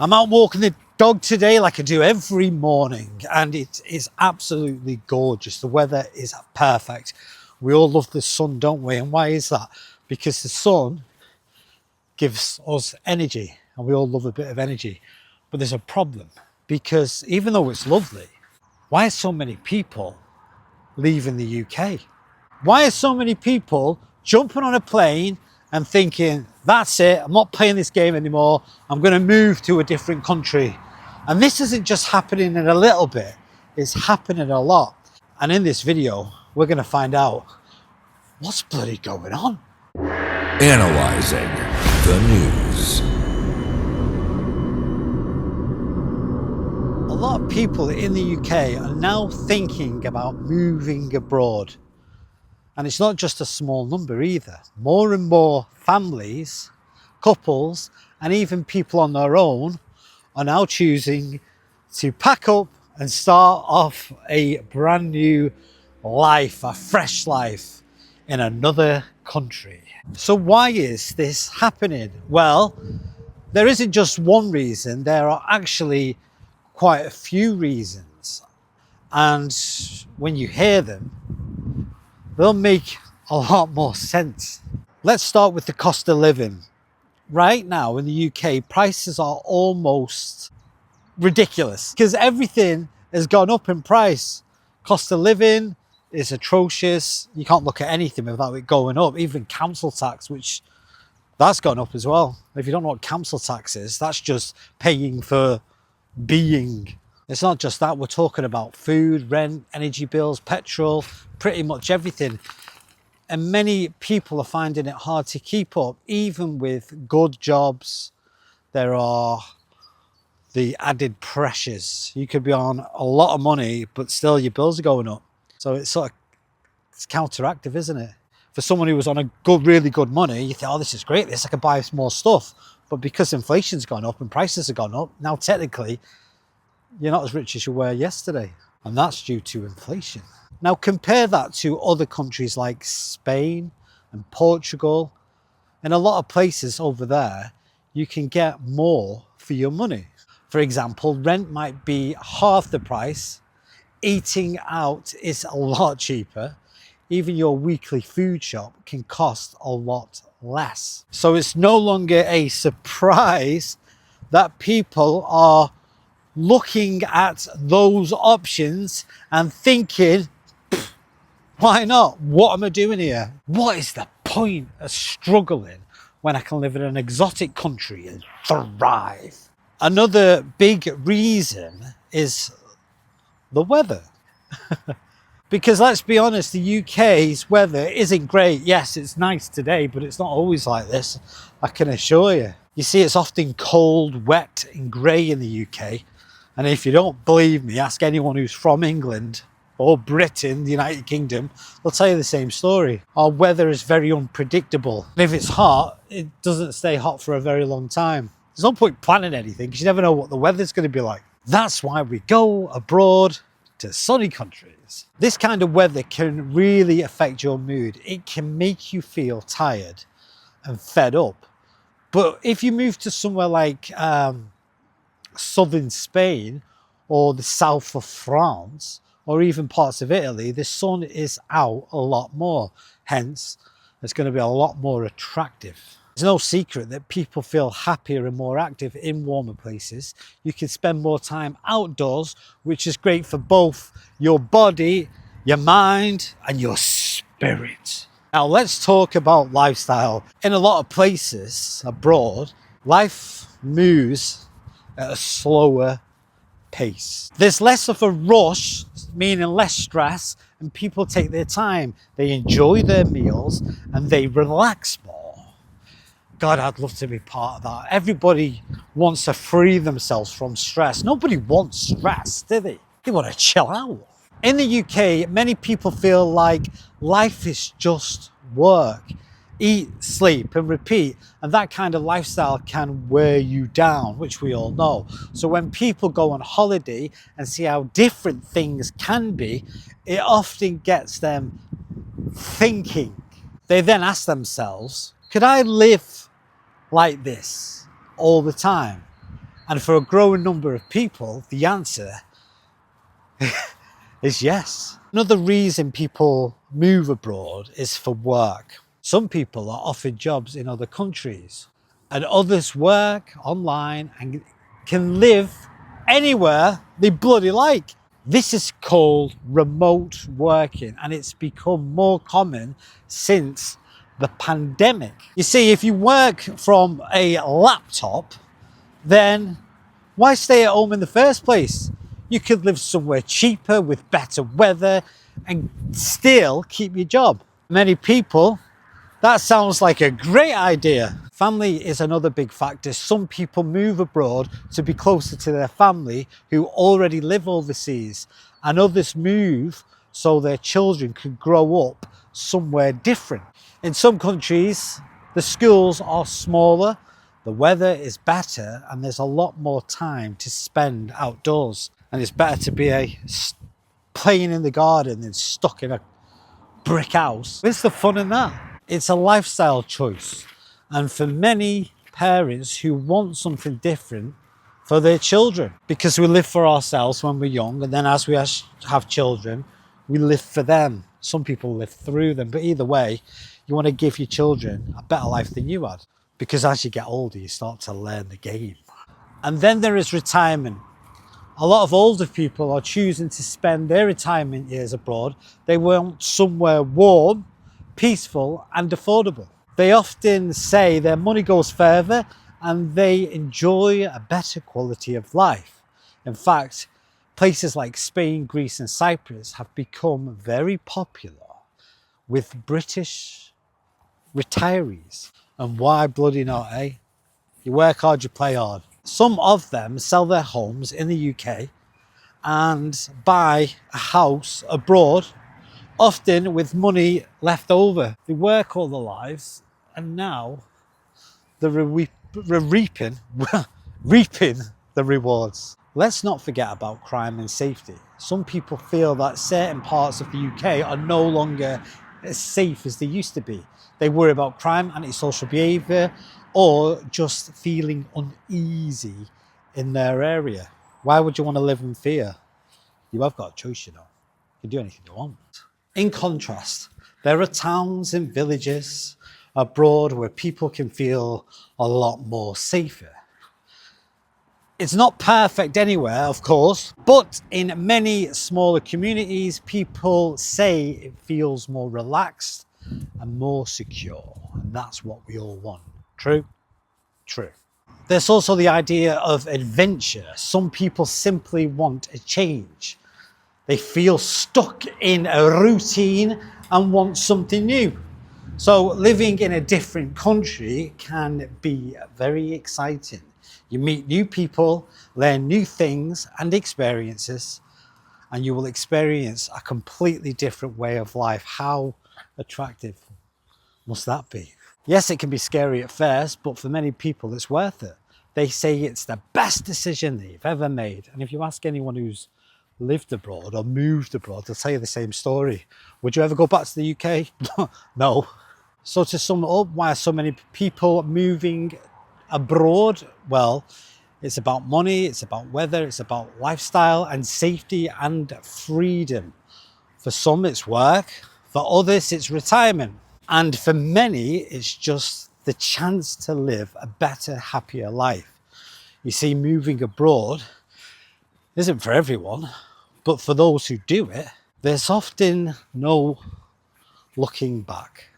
I'm out walking the dog today like I do every morning, and it is absolutely gorgeous. The weather is perfect. We all love the sun, don't we? And why is that? Because the sun gives us energy, and we all love a bit of energy. But there's a problem, because even though it's lovely, why are so many people leaving the UK? Why are so many people jumping on a plane and thinking, that's it, I'm not playing this game anymore, I'm going to move to a different country? And this isn't just happening in a little bit, it's happening a lot. And in this video, we're going to find out what's bloody going on. Analyzing the news. A lot of people in the UK are now thinking about moving abroad. And it's not just a small number either. More and more families, couples, and even people on their own are now choosing to pack up and start off a brand new life, a fresh life in another country. So why is this happening? Well, there isn't just one reason, there are actually quite a few reasons. And when you hear them, they'll make a lot more sense. Let's start with the cost of living. Right now in the UK, prices are almost ridiculous because everything has gone up in price. Cost of living is atrocious. You can't look at anything without it going up. Even council tax, which that's gone up as well. If you don't know what council tax is, that's just paying for being. It's not just that, we're talking about food, rent, energy bills, petrol, pretty much everything. And many people are finding it hard to keep up, even with good jobs. There are the added pressures. You could be on a lot of money, but still your bills are going up. So it's counteractive, isn't it? For someone who was on a really good money, you think, oh, this is great, I can buy more stuff. But because inflation's gone up and prices have gone up, now technically you're not as rich as you were yesterday. And that's due to inflation. Now compare that to other countries like Spain and Portugal. In a lot of places over there, you can get more for your money. For example, rent might be half the price. Eating out is a lot cheaper. Even your weekly food shop can cost a lot less. So it's no longer a surprise that people are looking at those options and thinking, why not? What am I doing here? What is the point of struggling when I can live in an exotic country and thrive? Another big reason is the weather. Because let's be honest, the UK's weather isn't great. Yes, it's nice today, but it's not always like this, I can assure you. You see, it's often cold, wet and grey in the UK. And if you don't believe me, ask anyone who's from England or Britain, the United Kingdom, they'll tell you the same story. Our weather is very unpredictable. And if it's hot, it doesn't stay hot for a very long time. There's no point planning anything because you never know what the weather's going to be like. That's why we go abroad to sunny countries. This kind of weather can really affect your mood. It can make you feel tired and fed up. But if you move to somewhere like southern Spain or the south of France or even parts of Italy, the sun is out a lot more. Hence, it's going to be a lot more attractive. It's no secret that people feel happier and more active in warmer places. You can spend more time outdoors, which is great for both your body, your mind, and your spirit. Now let's talk about lifestyle. In a lot of places abroad, life moves at a slower pace. There's less of a rush, meaning less stress, and people take their time. They enjoy their meals and they relax more. God, I'd love to be part of that. Everybody wants to free themselves from stress. Nobody wants stress, do they? They want to chill out. In the UK, many people feel like life is just work. Eat, sleep and repeat, and that kind of lifestyle can wear you down, which we all know. So when people go on holiday and see how different things can be, it often gets them thinking. They then ask themselves, could I live like this all the time? And for a growing number of people, the answer is yes. Another reason people move abroad is for work. Some people are offered jobs in other countries, and others work online and can live anywhere they bloody like. This is called remote working, and it's become more common since the pandemic. You see, if you work from a laptop, then why stay at home in the first place? You could live somewhere cheaper with better weather and still keep your job. Many people, that sounds like a great idea. Family is another big factor. Some people move abroad to be closer to their family who already live overseas, and others move so their children can grow up somewhere different. In some countries, the schools are smaller, the weather is better, and there's a lot more time to spend outdoors. And it's better to be playing in the garden than stuck in a brick house. Where's the fun in that? It's a lifestyle choice. And for many parents who want something different for their children, because we live for ourselves when we're young, and then as we have children, we live for them. Some people live through them, but either way, you want to give your children a better life than you had, because as you get older, you start to learn the game. And then there is retirement. A lot of older people are choosing to spend their retirement years abroad. They want somewhere warm, peaceful, and affordable. They often say their money goes further and they enjoy a better quality of life. In fact, places like Spain, Greece, and Cyprus have become very popular with British retirees. And why bloody not, eh? You work hard, you play hard. Some of them sell their homes in the UK and buy a house abroad, often with money left over. They work all their lives and now they're reaping the rewards. Let's not forget about crime and safety. Some people feel that certain parts of the UK are no longer as safe as they used to be. They worry about crime, antisocial behaviour, or just feeling uneasy in their area. Why would you want to live in fear? You have got a choice, you know. You can do anything you want. In contrast, there are towns and villages abroad where people can feel a lot more safer. It's not perfect anywhere, of course, but in many smaller communities, people say it feels more relaxed and more secure, and that's what we all want. True? True. There's also the idea of adventure. Some people simply want a change. They feel stuck in a routine and want something new. So living in a different country can be very exciting. You meet new people, learn new things and experiences, and you will experience a completely different way of life. How attractive must that be? Yes, it can be scary at first, but for many people it's worth it. They say it's the best decision they've ever made. And if you ask anyone who's lived abroad or moved abroad, they'll tell you the same story. Would you ever go back to the UK? No. So to sum it up, why are so many people moving abroad? Well, it's about money, it's about weather, it's about lifestyle and safety and freedom. For some it's work, for others it's retirement. And for many, it's just the chance to live a better, happier life. You see, moving abroad isn't for everyone, but for those who do it, there's often no looking back.